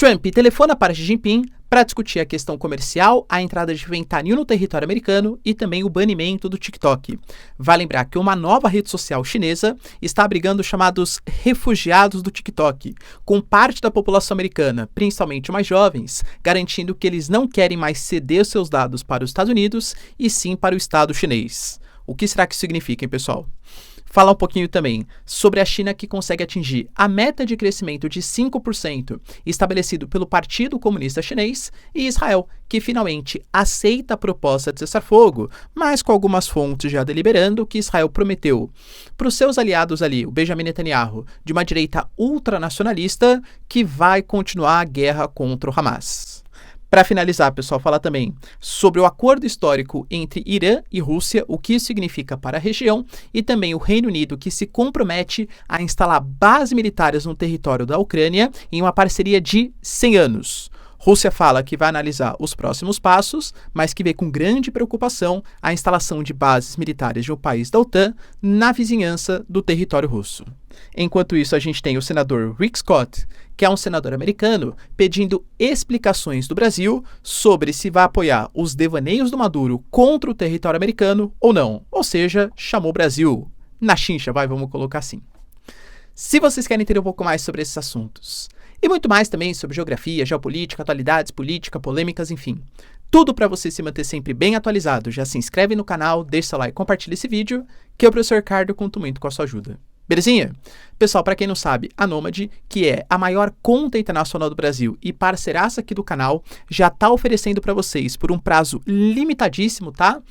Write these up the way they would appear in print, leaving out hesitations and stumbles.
Trump telefona para Xi Jinping para discutir a questão comercial, a entrada de fentanil no território americano e também o banimento do TikTok. Vale lembrar que uma nova rede social chinesa está abrigando os chamados refugiados do TikTok, com parte da população americana, principalmente mais jovens, garantindo que eles não querem mais ceder seus dados para os Estados Unidos e sim para o Estado chinês. O que será que isso significa, hein, pessoal? Falar um pouquinho também sobre a China, que consegue atingir a meta de crescimento de 5% estabelecido pelo Partido Comunista Chinês, e Israel, que finalmente aceita a proposta de cessar-fogo, mas com algumas fontes já deliberando que Israel prometeu para os seus aliados ali, o Benjamin Netanyahu, de uma direita ultranacionalista, que vai continuar a guerra contra o Hamas. Para finalizar, pessoal, falar também sobre o acordo histórico entre Irã e Rússia, o que isso significa para a região, e também o Reino Unido, que se compromete a instalar bases militares no território da Ucrânia em uma parceria de 100 anos. Rússia fala que vai analisar os próximos passos, mas que vê com grande preocupação a instalação de bases militares de um país da OTAN na vizinhança do território russo. Enquanto isso, a gente tem o senador Rick Scott, que é um senador americano, pedindo explicações do Brasil sobre se vai apoiar os devaneios do Maduro contra o território americano ou não. Ou seja, chamou o Brasil na chincha, vamos colocar assim. Se vocês querem entender um pouco mais sobre esses assuntos, e muito mais também sobre geografia, geopolítica, atualidades, política, polêmicas, enfim. Tudo para você se manter sempre bem atualizado. Já se inscreve no canal, deixa seu like, compartilha esse vídeo, que o professor Ricardo conto muito com a sua ajuda. Belezinha? Pessoal, para quem não sabe, a Nomad, que é a maior conta internacional do Brasil e parceiraça aqui do canal, já está oferecendo para vocês por um prazo limitadíssimo, tá?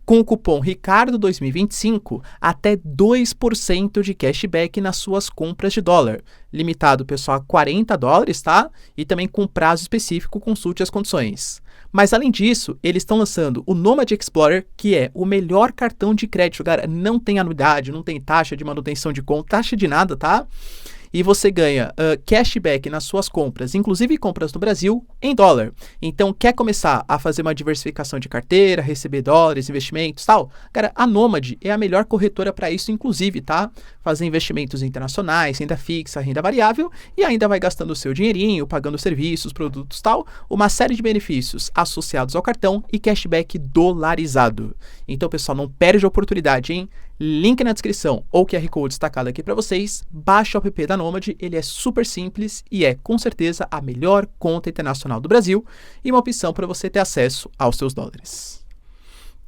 Com o cupom RICARDO2025, até 2% de cashback nas suas compras de dólar. Limitado, pessoal, a $40, tá? E também com prazo específico, consulte as condições. Mas, além disso, eles estão lançando o Nomad Explorer, que é o melhor cartão de crédito. Galera, não tem anuidade, não tem taxa de manutenção de conta, taxa de nada, tá? E você ganha cashback nas suas compras, inclusive compras no Brasil, em dólar. Então, quer começar a fazer uma diversificação de carteira, receber dólares, investimentos, tal? Cara, a Nomad é a melhor corretora para isso, inclusive, tá? Fazer investimentos internacionais, renda fixa, renda variável, e ainda vai gastando o seu dinheirinho, pagando serviços, produtos, tal. Uma série de benefícios associados ao cartão e cashback dolarizado. Então, pessoal, não perde a oportunidade, hein? Link na descrição ou QR Code destacado aqui para vocês. Baixe o app da Nomad, ele é super simples e é, com certeza, a melhor conta internacional do Brasil e uma opção para você ter acesso aos seus dólares.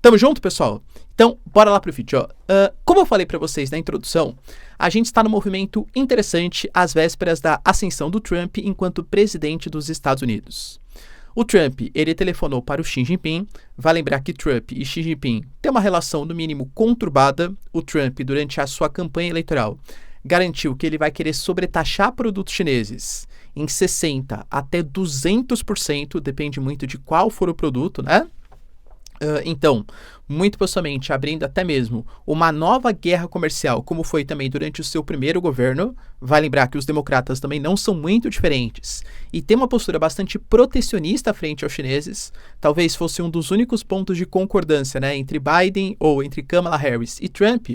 Tamo junto, pessoal? Então, bora lá pro vídeo. Como eu falei para vocês na introdução, a gente está num movimento interessante às vésperas da ascensão do Trump enquanto presidente dos Estados Unidos. O Trump, ele telefonou para o Xi Jinping. Vai lembrar que Trump e Xi Jinping têm uma relação, no mínimo, conturbada. O Trump, durante a sua campanha eleitoral, garantiu que ele vai querer sobretaxar produtos chineses em 60% até 200%, depende muito de qual for o produto, né? Então, muito possivelmente abrindo até mesmo uma nova guerra comercial, como foi também durante o seu primeiro governo. Vai lembrar que os democratas também não são muito diferentes e tem uma postura bastante protecionista frente aos chineses. Talvez fosse um dos únicos pontos de concordância, né, entre Biden ou entre Kamala Harris e Trump,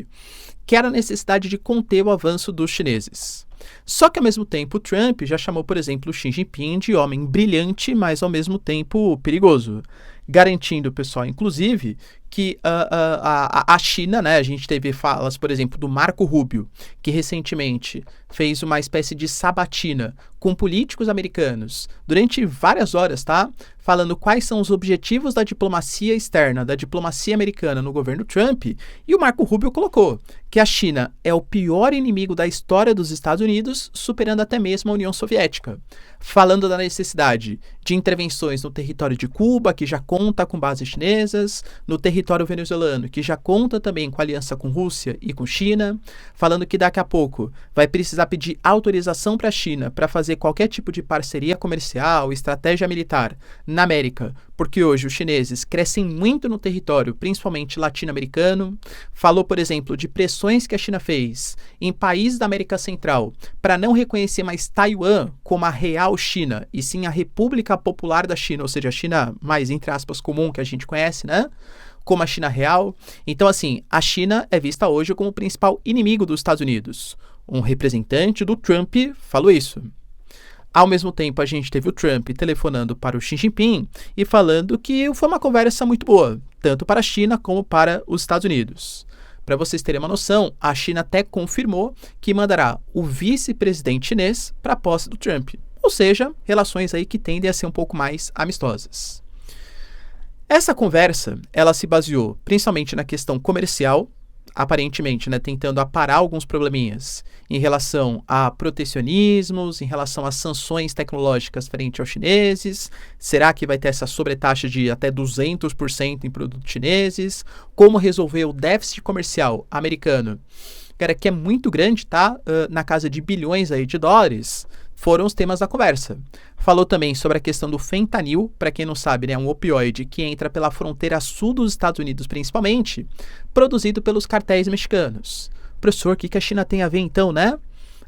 que era a necessidade de conter o avanço dos chineses. Só que, ao mesmo tempo, Trump já chamou, por exemplo, Xi Jinping de homem brilhante, mas ao mesmo tempo perigoso, garantindo, pessoal, inclusive, que a China, né, a gente teve falas, por exemplo, do Marco Rubio, que recentemente fez uma espécie de sabatina com políticos americanos durante várias horas, tá? Falando quais são os objetivos da diplomacia externa, da diplomacia americana no governo Trump, e o Marco Rubio colocou que a China é o pior inimigo da história dos Estados Unidos, superando até mesmo a União Soviética. Falando da necessidade de intervenções no território de Cuba, que já conta com bases chinesas, no território venezuelano, que já conta também com aliança com Rússia e com China, falando que daqui a pouco vai precisar pedir autorização para a China para fazer qualquer tipo de parceria comercial, estratégia militar na América, porque hoje os chineses crescem muito no território, principalmente latino-americano. Falou, por exemplo, de pressões que a China fez em países da América Central para não reconhecer mais Taiwan como a real China, e sim a República Popular da China, ou seja, a China mais, entre aspas, comum que a gente conhece, né? Como a China real. Então, assim, a China é vista hoje como o principal inimigo dos Estados Unidos. Um representante do Trump falou isso. Ao mesmo tempo, a gente teve o Trump telefonando para o Xi Jinping e falando que foi uma conversa muito boa, tanto para a China como para os Estados Unidos. Para vocês terem uma noção, a China até confirmou que mandará o vice-presidente chinês para a posse do Trump. Ou seja, relações aí que tendem a ser um pouco mais amistosas. Essa conversa, ela se baseou principalmente na questão comercial, aparentemente, né, tentando aparar alguns probleminhas em relação a protecionismos, em relação a sanções tecnológicas frente aos chineses. Será que vai ter essa sobretaxa de até 200% em produtos chineses? Como resolver o déficit comercial americano? Cara, que é muito grande, tá? Na casa de bilhões aí de dólares. Foram os temas da conversa. Falou também sobre a questão do fentanil, para quem não sabe, né, é um opioide que entra pela fronteira sul dos Estados Unidos principalmente, produzido pelos cartéis mexicanos. Professor, o que a China tem a ver então, né?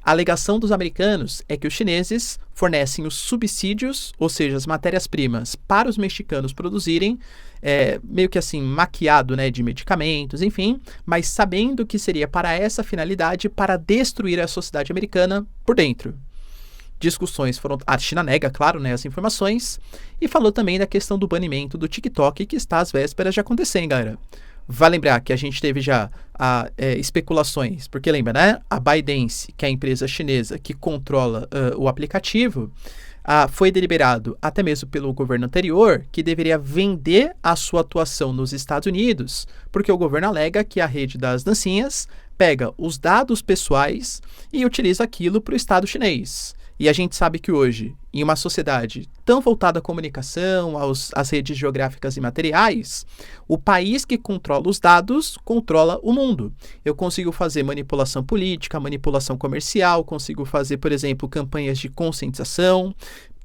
A alegação dos americanos é que os chineses fornecem os subsídios, ou seja, as matérias-primas, para os mexicanos produzirem, meio que assim, maquiado, né, de medicamentos, enfim, mas sabendo que seria para essa finalidade, para destruir a sociedade americana por dentro. Discussões foram... A China nega, claro, né, as informações, e falou também da questão do banimento do TikTok, que está às vésperas de acontecer, hein, galera? Vale lembrar que a gente teve já especulações, porque lembra, né? A ByteDance, que é a empresa chinesa que controla o aplicativo, foi deliberado até mesmo pelo governo anterior que deveria vender a sua atuação nos Estados Unidos, porque o governo alega que a rede das dancinhas pega os dados pessoais e utiliza aquilo para o Estado chinês. E a gente sabe que hoje, em uma sociedade tão voltada à comunicação, às redes geográficas e materiais, o país que controla os dados controla o mundo. Eu consigo fazer manipulação política, manipulação comercial, consigo fazer, por exemplo, campanhas de conscientização,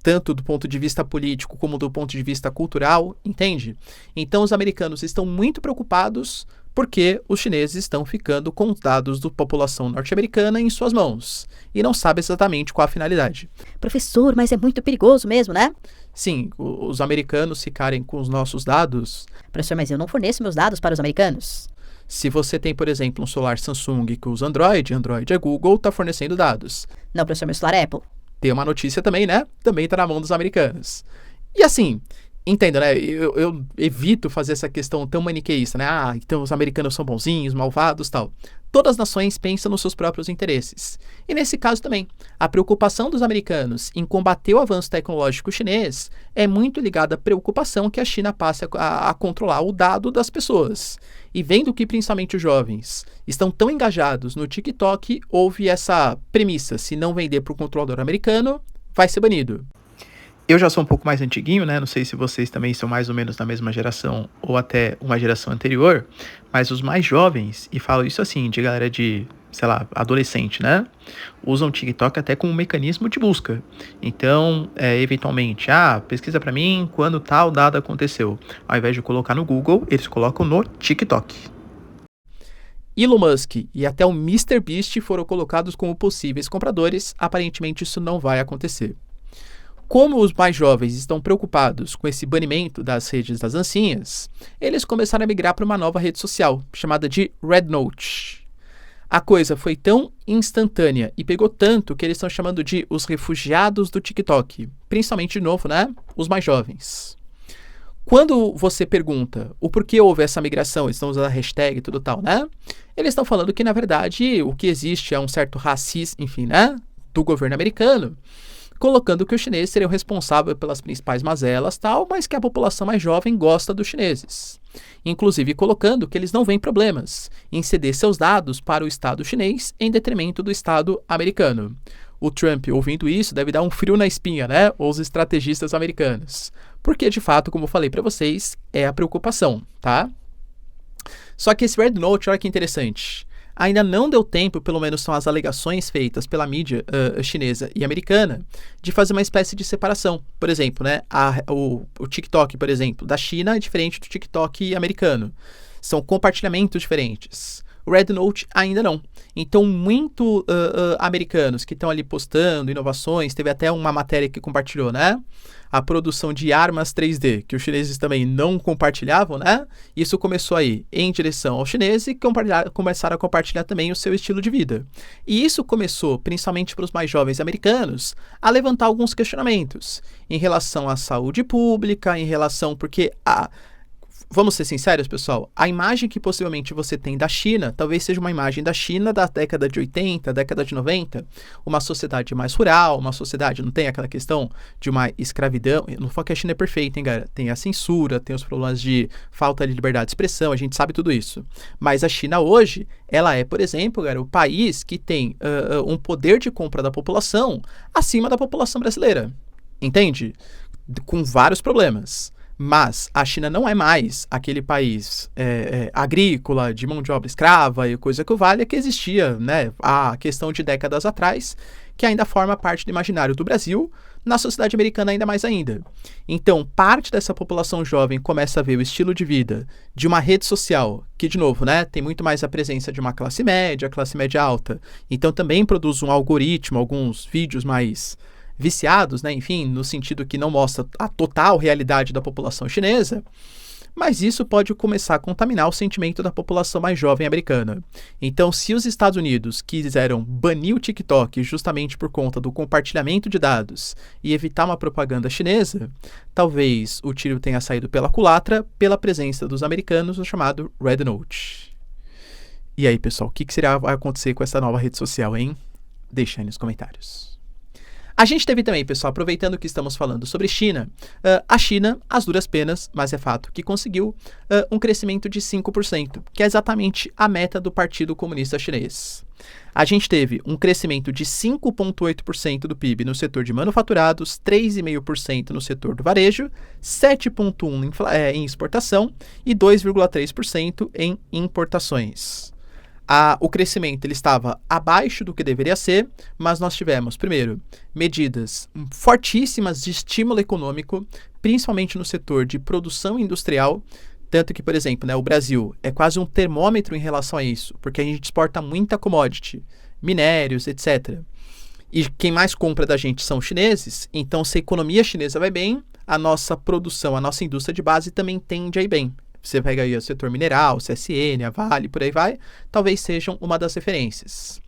tanto do ponto de vista político como do ponto de vista cultural, entende? Então os americanos estão muito preocupados porque os chineses estão ficando com os dados da população norte-americana em suas mãos e não sabem exatamente qual a finalidade. Professor, mas é muito perigoso mesmo, né? Sim, os americanos ficarem com os nossos dados... Professor, mas eu não forneço meus dados para os americanos. Se você tem, por exemplo, um celular Samsung que usa Android é Google, está fornecendo dados. Não, professor, meu celular é Apple. Tem uma notícia também, né? Também está na mão dos americanos. E assim... Entendo, né? Eu evito fazer essa questão tão maniqueísta, né? Então os americanos são bonzinhos, malvados, tal. Todas as nações pensam nos seus próprios interesses. E nesse caso também, a preocupação dos americanos em combater o avanço tecnológico chinês é muito ligada à preocupação que a China passe a controlar o dado das pessoas. E vendo que principalmente os jovens estão tão engajados no TikTok, houve essa premissa: se não vender para o controlador americano, vai ser banido. Eu já sou um pouco mais antiguinho, né? Não sei se vocês também são mais ou menos da mesma geração ou até uma geração anterior, mas os mais jovens, e falo isso assim, de galera de, sei lá, adolescente, né? Usam o TikTok até como um mecanismo de busca. Então, eventualmente, pesquisa pra mim quando tal dado aconteceu. Ao invés de colocar no Google, eles colocam no TikTok. Elon Musk e até o MrBeast foram colocados como possíveis compradores. Aparentemente, isso não vai acontecer. Como os mais jovens estão preocupados com esse banimento das redes das dancinhas, eles começaram a migrar para uma nova rede social, chamada de RedNote. A coisa foi tão instantânea e pegou tanto que eles estão chamando de os refugiados do TikTok, principalmente, de novo, né, os mais jovens. Quando você pergunta o porquê houve essa migração, eles estão usando a hashtag e tudo tal, né, eles estão falando que, na verdade, o que existe é um certo racismo, enfim, né, do governo americano, colocando que os chineses seriam responsáveis pelas principais mazelas, tal, mas que a população mais jovem gosta dos chineses. Inclusive colocando que eles não veem problemas em ceder seus dados para o Estado chinês em detrimento do Estado americano. O Trump, ouvindo isso, deve dar um frio na espinha, né? Ou os estrategistas americanos. Porque, de fato, como eu falei para vocês, é a preocupação, tá? Só que esse RedNote, olha que interessante. Ainda não deu tempo, pelo menos são as alegações feitas pela mídia chinesa e americana, de fazer uma espécie de separação. Por exemplo, né, o TikTok, por exemplo, da China é diferente do TikTok americano. São compartilhamentos diferentes. Red Note ainda não. Então, muito americanos que estão ali postando inovações, teve até uma matéria que compartilhou, né? A produção de armas 3D, que os chineses também não compartilhavam, né? Isso começou aí em direção aos chineses e começaram a compartilhar também o seu estilo de vida. E isso começou, principalmente para os mais jovens americanos, a levantar alguns questionamentos em relação à saúde pública, em relação... Porque vamos ser sinceros, pessoal, a imagem que possivelmente você tem da China, talvez seja uma imagem da China da década de 80, década de 90, uma sociedade mais rural, uma sociedade, não tem aquela questão de uma escravidão, não falo que a China é perfeita, hein, galera, tem a censura, tem os problemas de falta de liberdade de expressão, a gente sabe tudo isso, mas a China hoje, ela é, por exemplo, galera, o país que tem um poder de compra da população acima da população brasileira, entende? Com vários problemas. Mas a China não é mais aquele país agrícola, de mão de obra escrava e coisa que o vale que existia, né, a questão de décadas atrás, que ainda forma parte do imaginário do Brasil, na sociedade americana ainda mais ainda. Então, parte dessa população jovem começa a ver o estilo de vida de uma rede social, que, de novo, né, tem muito mais a presença de uma classe média alta. Então, também produz um algoritmo, alguns vídeos mais... viciados, né? Enfim, no sentido que não mostra a total realidade da população chinesa, mas isso pode começar a contaminar o sentimento da população mais jovem americana. Então, se os Estados Unidos quiseram banir o TikTok justamente por conta do compartilhamento de dados e evitar uma propaganda chinesa, talvez o tiro tenha saído pela culatra pela presença dos americanos no chamado Red Note. E aí, pessoal, o que será vai acontecer com essa nova rede social, hein? Deixa aí nos comentários. A gente teve também, pessoal, aproveitando que estamos falando sobre China, a China, às duras penas, mas é fato que conseguiu um crescimento de 5%, que é exatamente a meta do Partido Comunista Chinês. A gente teve um crescimento de 5,8% do PIB no setor de manufaturados, 3,5% no setor do varejo, 7,1% em exportação e 2,3% em importações. O crescimento ele estava abaixo do que deveria ser, mas nós tivemos, primeiro, medidas fortíssimas de estímulo econômico, principalmente no setor de produção industrial, tanto que, por exemplo, né, o Brasil é quase um termômetro em relação a isso, porque a gente exporta muita commodity, minérios, etc. E quem mais compra da gente são os chineses, então se a economia chinesa vai bem, a nossa produção, a nossa indústria de base também tende a ir bem. Você pega aí o setor mineral, CSN, a Vale, por aí vai, talvez sejam uma das referências.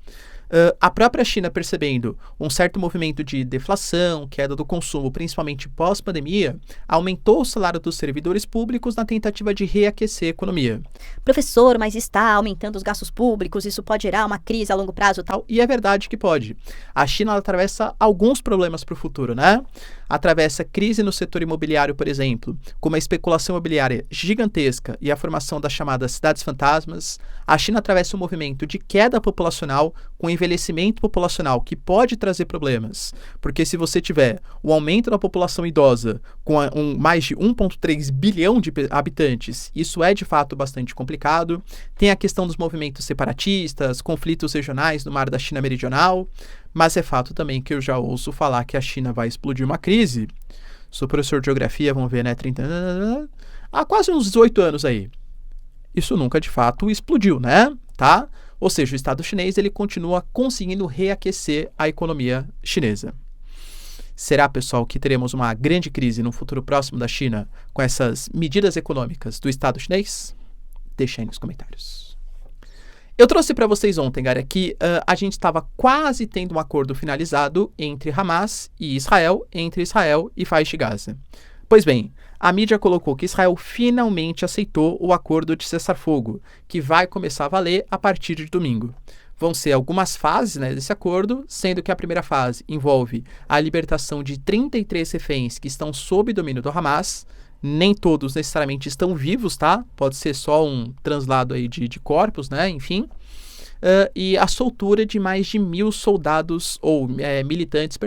A própria China percebendo um certo movimento de deflação, queda do consumo, principalmente pós-pandemia, aumentou o salário dos servidores públicos na tentativa de reaquecer a economia. Professor, mas está aumentando os gastos públicos, isso pode gerar uma crise a longo prazo tal? E é verdade que pode. A China ela atravessa alguns problemas para o futuro, né? Atravessa crise no setor imobiliário, por exemplo, com uma especulação imobiliária gigantesca e a formação das chamadas cidades fantasmas. A China atravessa um movimento de queda populacional com envelhecimento populacional que pode trazer problemas, porque se você tiver o aumento da população idosa com mais de 1,3 bilhão de habitantes, isso é de fato bastante complicado. Tem a questão dos movimentos separatistas, conflitos regionais no mar da China Meridional, mas é fato também que eu já ouço falar que a China vai explodir uma crise. Sou professor de geografia, vamos ver, né? 30 anos, há quase uns 18 anos aí. Isso nunca de fato explodiu, né? Tá? Ou seja, o Estado chinês ele continua conseguindo reaquecer a economia chinesa. Será, pessoal, que teremos uma grande crise no futuro próximo da China com essas medidas econômicas do Estado chinês? Deixa aí nos comentários. Eu trouxe para vocês ontem, galera, que a gente estava quase tendo um acordo finalizado entre Hamas e Israel, entre Israel e Faixa de Gaza. Pois bem, a mídia colocou que Israel finalmente aceitou o acordo de cessar-fogo, que vai começar a valer a partir de domingo. Vão ser algumas fases, né, desse acordo, sendo que a primeira fase envolve a libertação de 33 reféns que estão sob domínio do Hamas. Nem todos necessariamente estão vivos, tá? Pode ser só um translado aí de corpos, né? Enfim. E a soltura de mais de 1.000 soldados, ou militantes,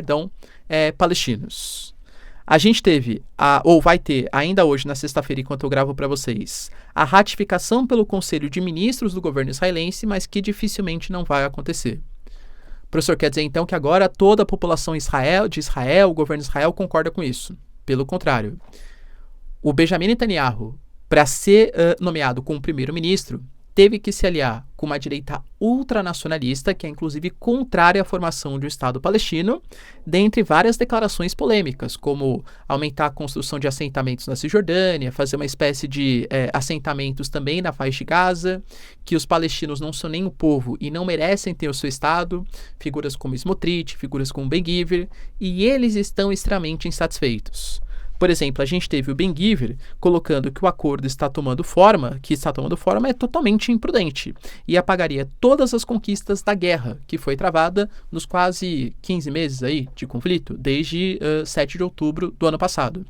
palestinos. A gente teve, ou vai ter, ainda hoje, na sexta-feira, enquanto eu gravo para vocês, a ratificação pelo Conselho de Ministros do governo israelense, mas que dificilmente não vai acontecer. O professor quer dizer, então, que agora toda a população de Israel, o governo de Israel, concorda com isso. Pelo contrário. O Benjamin Netanyahu, para ser nomeado como primeiro-ministro, teve que se aliar com uma direita ultranacionalista, que é inclusive contrária à formação de um Estado palestino, dentre várias declarações polêmicas, como aumentar a construção de assentamentos na Cisjordânia, fazer uma espécie de assentamentos também na faixa de Gaza, que os palestinos não são nem o povo e não merecem ter o seu Estado, figuras como Smotrich, figuras como Ben-Gvir, e eles estão extremamente insatisfeitos. Por exemplo, a gente teve o Ben-Gvir colocando que o acordo que está tomando forma é totalmente imprudente e apagaria todas as conquistas da guerra que foi travada nos quase 15 meses aí de conflito, desde 7 de outubro do ano passado.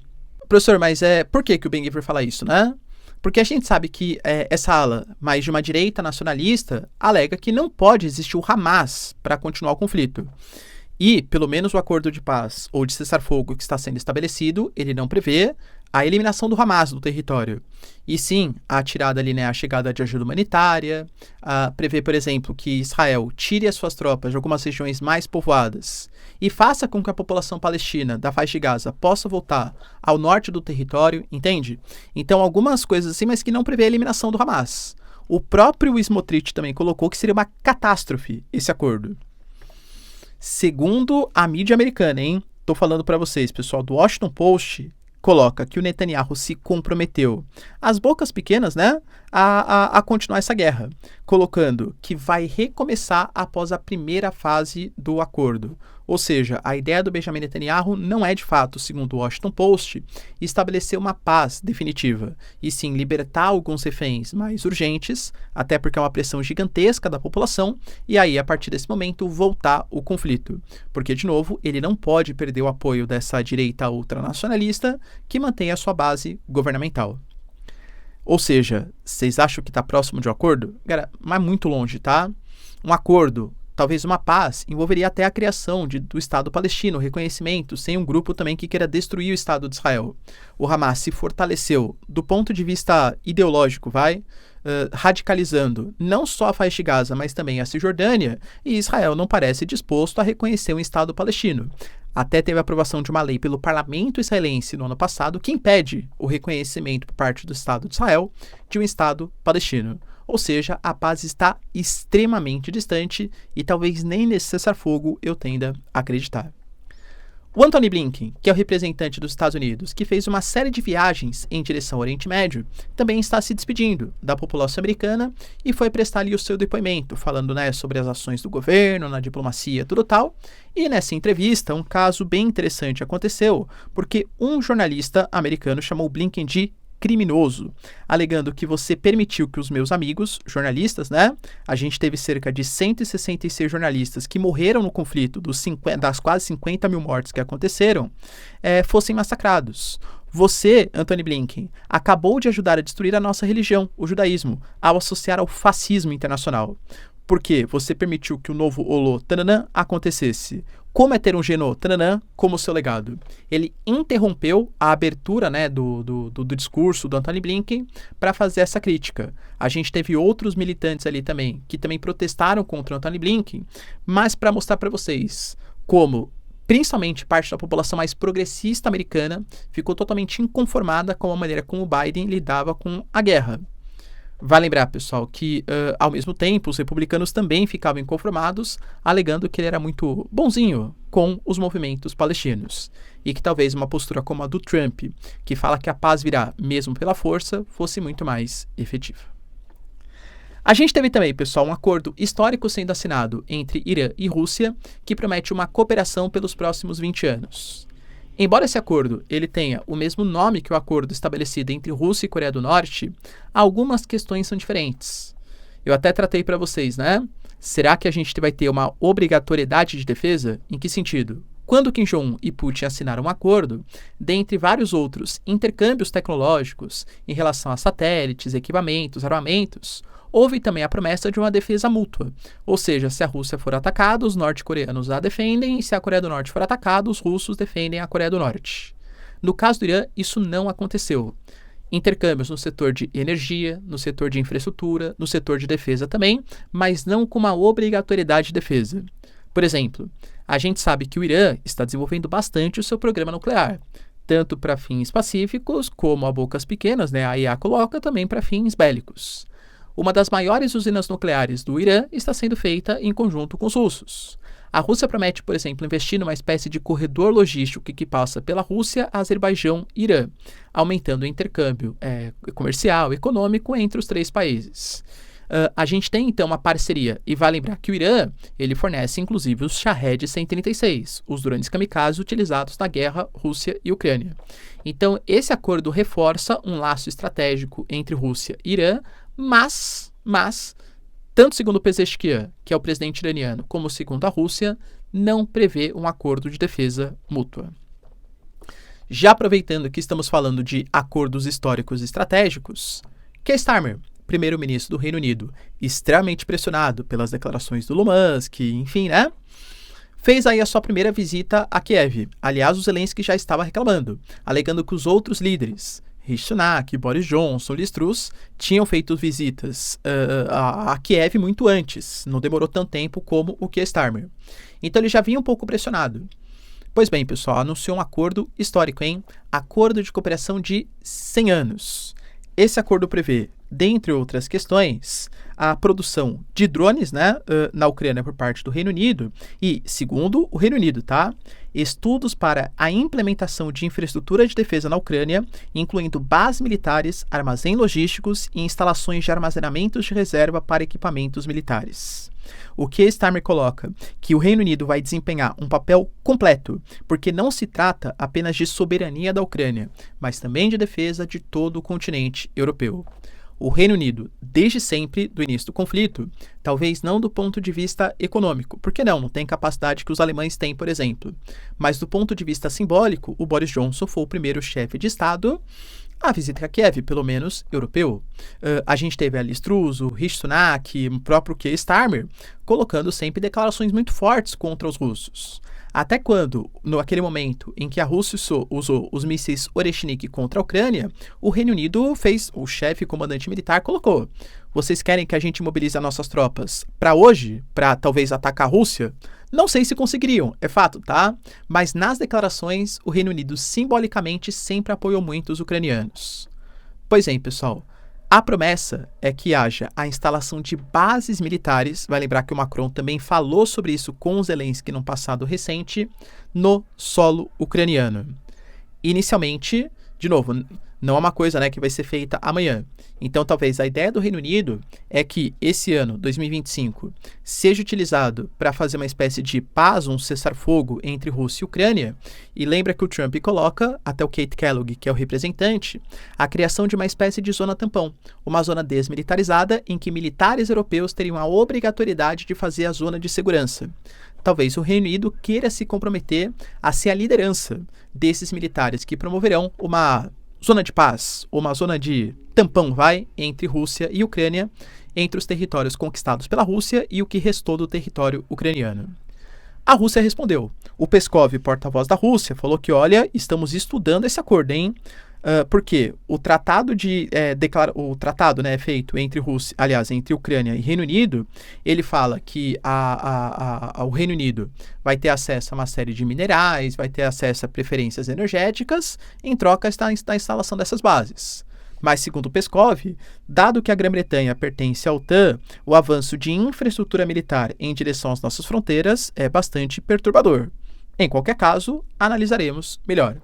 Professor, mas por que o Ben-Gvir fala isso, né? Porque a gente sabe que essa ala mais de uma direita nacionalista alega que não pode existir o Hamas para continuar o conflito. E, pelo menos o acordo de paz ou de cessar-fogo que está sendo estabelecido, ele não prevê a eliminação do Hamas do território. E sim, a tirada ali, a chegada de ajuda humanitária, prevê, por exemplo, que Israel tire as suas tropas de algumas regiões mais povoadas e faça com que a população palestina da faixa de Gaza possa voltar ao norte do território, entende? Então, algumas coisas assim, mas que não prevê a eliminação do Hamas. O próprio Smotrich também colocou que seria uma catástrofe esse acordo. Segundo a mídia americana, tô falando para vocês, pessoal, do Washington Post, coloca que o Netanyahu se comprometeu, às bocas pequenas, a continuar essa guerra, colocando que vai recomeçar após a primeira fase do acordo. Ou seja, a ideia do Benjamin Netanyahu não é, de fato, segundo o Washington Post, estabelecer uma paz definitiva, e sim libertar alguns reféns mais urgentes, até porque é uma pressão gigantesca da população, e aí, a partir desse momento, voltar o conflito. Porque, de novo, ele não pode perder o apoio dessa direita ultranacionalista que mantém a sua base governamental. Ou seja, vocês acham que está próximo de um acordo? Cara, mas muito longe, tá? Um acordo, talvez uma paz, envolveria até a criação do Estado palestino, reconhecimento, sem um grupo também que queira destruir o Estado de Israel. O Hamas se fortaleceu do ponto de vista ideológico, radicalizando não só a faixa de Gaza, mas também a Cisjordânia, e Israel não parece disposto a reconhecer um Estado palestino. Até teve a aprovação de uma lei pelo parlamento israelense no ano passado que impede o reconhecimento por parte do Estado de Israel de um Estado palestino. Ou seja, a paz está extremamente distante e talvez nem nesse cessar-fogo eu tenda a acreditar. O Antony Blinken, que é o representante dos Estados Unidos, que fez uma série de viagens em direção ao Oriente Médio, também está se despedindo da população americana e foi prestar ali o seu depoimento, falando sobre as ações do governo, na diplomacia, tudo tal. E nessa entrevista, um caso bem interessante aconteceu, porque um jornalista americano chamou o Blinken de criminoso, alegando que você permitiu que os meus amigos, jornalistas, a gente teve cerca de 166 jornalistas que morreram no conflito das quase 50 mil mortes que aconteceram, fossem massacrados. Você, Antony Blinken, acabou de ajudar a destruir a nossa religião, o judaísmo, ao associar ao fascismo internacional. Porque você permitiu que o novo Olo Tananã acontecesse. Como é ter um Genô Tananã como seu legado? Ele interrompeu a abertura do discurso do Antony Blinken para fazer essa crítica. A gente teve outros militantes ali também, que também protestaram contra o Antony Blinken, mas para mostrar para vocês como, principalmente parte da população mais progressista americana, ficou totalmente inconformada com a maneira como o Biden lidava com a guerra. Vai lembrar, pessoal, que ao mesmo tempo os republicanos também ficavam inconformados, alegando que ele era muito bonzinho com os movimentos palestinos e que talvez uma postura como a do Trump, que fala que a paz virá mesmo pela força, fosse muito mais efetiva. A gente teve também, pessoal, um acordo histórico sendo assinado entre Irã e Rússia, que promete uma cooperação pelos próximos 20 anos. Embora esse acordo ele tenha o mesmo nome que o acordo estabelecido entre Rússia e Coreia do Norte, algumas questões são diferentes. Eu até tratei para vocês, Será que a gente vai ter uma obrigatoriedade de defesa? Em que sentido? Quando Kim Jong-un e Putin assinaram um acordo, dentre vários outros intercâmbios tecnológicos em relação a satélites, equipamentos, armamentos, houve também a promessa de uma defesa mútua. Ou seja, se a Rússia for atacada, os norte-coreanos a defendem, e se a Coreia do Norte for atacada, os russos defendem a Coreia do Norte. No caso do Irã, isso não aconteceu. Intercâmbios no setor de energia, no setor de infraestrutura, no setor de defesa também, mas não com uma obrigatoriedade de defesa. Por exemplo, a gente sabe que o Irã está desenvolvendo bastante o seu programa nuclear, tanto para fins pacíficos, como a bocas pequenas, a IA coloca também para fins bélicos. Uma das maiores usinas nucleares do Irã está sendo feita em conjunto com os russos. A Rússia promete, por exemplo, investir numa espécie de corredor logístico que passa pela Rússia, Azerbaijão e Irã, aumentando o intercâmbio comercial, econômico entre os três países. A gente tem, então, uma parceria, e vale lembrar que o Irã, ele fornece, inclusive, os Shahed 136, os drones kamikaze utilizados na guerra Rússia e Ucrânia. Então, esse acordo reforça um laço estratégico entre Rússia e Irã, mas tanto segundo o Pezeshkian, que é o presidente iraniano, como segundo a Rússia, não prevê um acordo de defesa mútua. Já aproveitando que estamos falando de acordos históricos e estratégicos, Keir Starmer, primeiro-ministro do Reino Unido, extremamente pressionado pelas declarações do Elon Musk, enfim, né? Fez aí a sua primeira visita a Kiev. Aliás, o Zelensky já estava reclamando, alegando que os outros líderes, Rishi Sunak, Boris Johnson, Liz Truss, tinham feito visitas a Kiev muito antes, não demorou tanto tempo como o Keir Starmer. Então ele já vinha um pouco pressionado. Pois bem, pessoal, anunciou um acordo histórico, hein? Acordo de cooperação de 100 anos. Esse acordo prevê, dentre outras questões, a produção de drones, na Ucrânia por parte do Reino Unido e, segundo o Reino Unido, estudos para a implementação de infraestrutura de defesa na Ucrânia, incluindo bases militares, armazéns logísticos e instalações de armazenamentos de reserva para equipamentos militares. O que Starmer coloca que o Reino Unido vai desempenhar um papel completo, porque não se trata apenas de soberania da Ucrânia, mas também de defesa de todo o continente europeu. O Reino Unido, desde sempre, do início do conflito, talvez não do ponto de vista econômico, porque não tem capacidade que os alemães têm, por exemplo, mas do ponto de vista simbólico, o Boris Johnson foi o primeiro chefe de Estado a visitar Kiev, pelo menos europeu. A gente teve a Liz Truss, o Rishi Sunak, o próprio Keir Starmer, colocando sempre declarações muito fortes contra os russos. Até quando, naquele momento em que a Rússia usou os mísseis Oreshnik contra a Ucrânia, o Reino Unido fez, o chefe comandante militar colocou: vocês querem que a gente mobilize as nossas tropas para hoje, para talvez atacar a Rússia? Não sei se conseguiriam, é fato, tá? Mas nas declarações, o Reino Unido simbolicamente sempre apoiou muito os ucranianos. Pois bem, pessoal, a promessa é que haja a instalação de bases militares, vai lembrar que o Macron também falou sobre isso com o Zelensky no passado recente, no solo ucraniano. Inicialmente, de novo, não é uma coisa que vai ser feita amanhã. Então, talvez a ideia do Reino Unido é que esse ano, 2025, seja utilizado para fazer uma espécie de paz, um cessar-fogo entre Rússia e Ucrânia. E lembra que o Trump coloca, até o Kate Kellogg, que é o representante, a criação de uma espécie de zona tampão, uma zona desmilitarizada em que militares europeus teriam a obrigatoriedade de fazer a zona de segurança. Talvez o Reino Unido queira se comprometer a ser a liderança desses militares que promoverão uma zona de paz, ou uma zona de tampão, entre Rússia e Ucrânia, entre os territórios conquistados pela Rússia e o que restou do território ucraniano. A Rússia respondeu. O Peskov, porta-voz da Rússia, falou que, olha, estamos estudando esse acordo, hein? Porque o tratado feito entre Rússia, aliás, entre Ucrânia e Reino Unido, ele fala que o Reino Unido vai ter acesso a uma série de minerais, vai ter acesso a preferências energéticas, em troca da instalação dessas bases. Mas, segundo Peskov, dado que a Grã-Bretanha pertence à OTAN, o avanço de infraestrutura militar em direção às nossas fronteiras é bastante perturbador. Em qualquer caso, analisaremos melhor.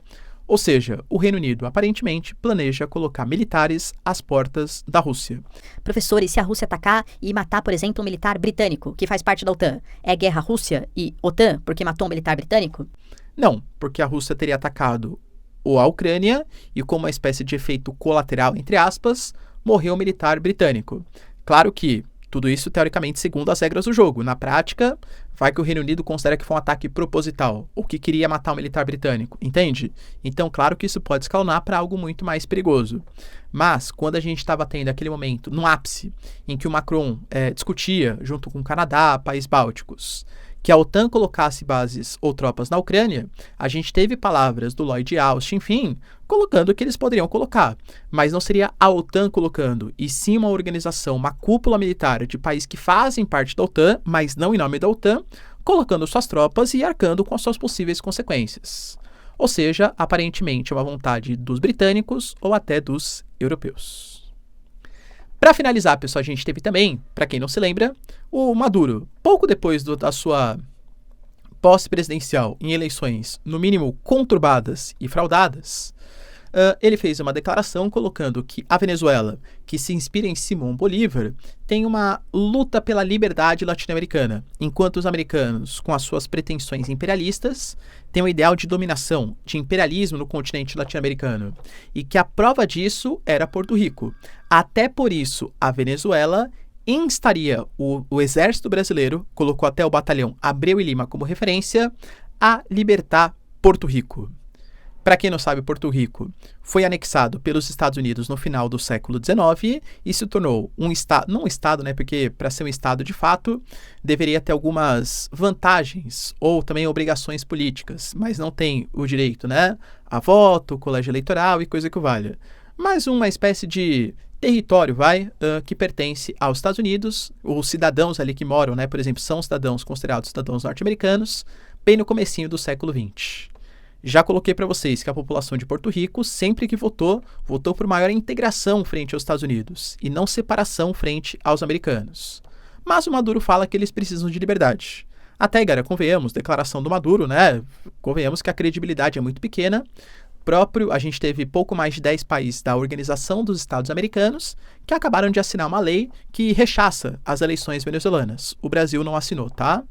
Ou seja, o Reino Unido aparentemente planeja colocar militares às portas da Rússia. Professor, e se a Rússia atacar e matar, por exemplo, um militar britânico, que faz parte da OTAN, é guerra Rússia e OTAN porque matou um militar britânico? Não, porque a Rússia teria atacado a Ucrânia e, como uma espécie de efeito colateral, entre aspas, morreu um militar britânico. Claro que tudo isso, teoricamente, segundo as regras do jogo. Na prática, vai que o Reino Unido considera que foi um ataque proposital, ou que queria matar um militar britânico, entende? Então, claro que isso pode escalonar para algo muito mais perigoso. Mas, quando a gente estava tendo aquele momento, no ápice, em que o Macron discutia, junto com o Canadá, países bálticos, que a OTAN colocasse bases ou tropas na Ucrânia, a gente teve palavras do Lloyd Austin, enfim, colocando que eles poderiam colocar. Mas não seria a OTAN colocando, e sim uma organização, uma cúpula militar de países que fazem parte da OTAN, mas não em nome da OTAN, colocando suas tropas e arcando com as suas possíveis consequências. Ou seja, aparentemente é uma vontade dos britânicos ou até dos europeus. Para finalizar, pessoal, a gente teve também, para quem não se lembra, o Maduro. Pouco depois da sua posse presidencial em eleições, no mínimo conturbadas e fraudadas, ele fez uma declaração colocando que a Venezuela, que se inspira em Simón Bolívar, tem uma luta pela liberdade latino-americana, enquanto os americanos, com as suas pretensões imperialistas, têm um ideal de dominação, de imperialismo no continente latino-americano, e que a prova disso era Porto Rico. Até por isso, a Venezuela instaria o exército brasileiro, colocou até o batalhão Abreu e Lima como referência, a libertar Porto Rico. Para quem não sabe, Porto Rico foi anexado pelos Estados Unidos no final do século XIX e se tornou um estado, não um estado, né, porque para ser um estado de fato deveria ter algumas vantagens ou também obrigações políticas, mas não tem o direito, né, a voto, colégio eleitoral e coisa que o valha. Mas uma espécie de território, que pertence aos Estados Unidos, os cidadãos ali que moram, né, por exemplo, são cidadãos considerados cidadãos norte-americanos, bem no comecinho do século XX. Já coloquei para vocês que a população de Porto Rico, sempre que votou por maior integração frente aos Estados Unidos e não separação frente aos americanos. Mas o Maduro fala que eles precisam de liberdade. Até, galera, convenhamos, declaração do Maduro, né? Convenhamos que a credibilidade é muito pequena. A gente teve pouco mais de 10 países da Organização dos Estados Americanos que acabaram de assinar uma lei que rechaça as eleições venezuelanas. O Brasil não assinou, tá?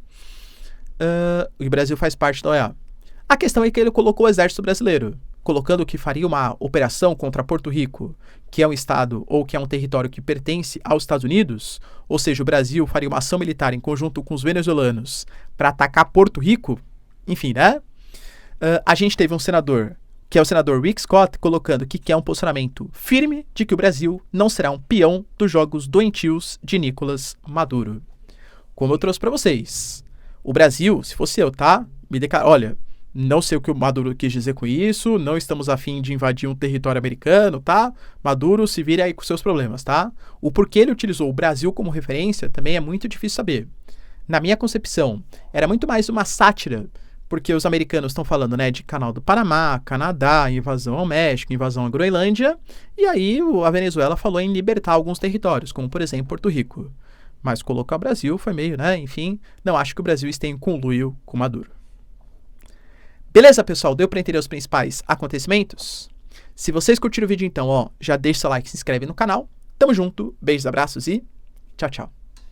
O Brasil faz parte da OEA. A questão é que ele colocou o exército brasileiro, colocando que faria uma operação contra Porto Rico, que é um estado ou que é um território que pertence aos Estados Unidos, ou seja, o Brasil faria uma ação militar em conjunto com os venezuelanos para atacar Porto Rico, enfim, né? A gente teve um senador, que é o senador Rick Scott, colocando que quer um posicionamento firme de que o Brasil não será um peão dos jogos doentios de Nicolás Maduro. Como eu trouxe para vocês, o Brasil, se fosse eu, tá? Me declara, olha, não sei o que o Maduro quis dizer com isso, não estamos a fim de invadir um território americano, tá? Maduro, se vire aí com seus problemas, tá? O porquê ele utilizou o Brasil como referência também é muito difícil saber. Na minha concepção, era muito mais uma sátira, porque os americanos estão falando, né, de Canal do Panamá, Canadá, invasão ao México, invasão à Groenlândia, e aí a Venezuela falou em libertar alguns territórios, como por exemplo Porto Rico. Mas colocar o Brasil foi meio, né, enfim, não acho que o Brasil esteja em conluio com Maduro. Beleza, pessoal? Deu para entender os principais acontecimentos? Se vocês curtiram o vídeo, então, já deixa seu like, se inscreve no canal. Tamo junto, beijos, abraços e tchau, tchau.